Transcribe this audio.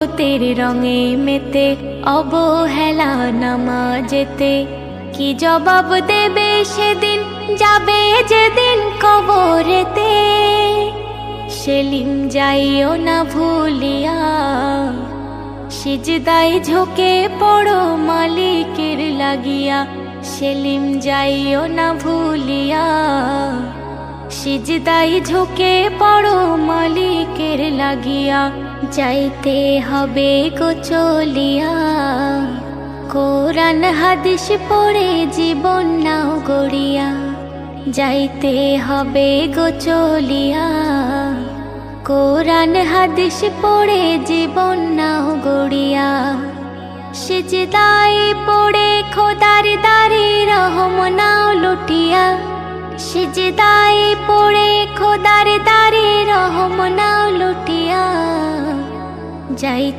তেরে রঙে মেতে অবহেলা নামাজেতে কি জবাব দেবে সেদিন যাবে যেদিন কবরেতে। সেলিম যাইও না ভুলিয়া সিজদায় ঝুঁকে পড়ো মালিকের লাগিয়া। সেলিম যাইও না ভুলিয়া সিজদায় ঝুঁকে পড়ো মালিকের লাগিয়া। যাইতে হবে গো চলিয়া কোরআন হাদিস পড়ে জীবন নাও গড়িয়া। যাইতে হবে গো চলিয়া কোরআন হাদিস পড়ে জীবন নাও গড়িয়া। সিজদায় পড়ে খোদার দারে রহম নাও লুটিয়া। সিজদায় পড়ে খোদার দারে রহম নাও লুটিয়া। যাইতে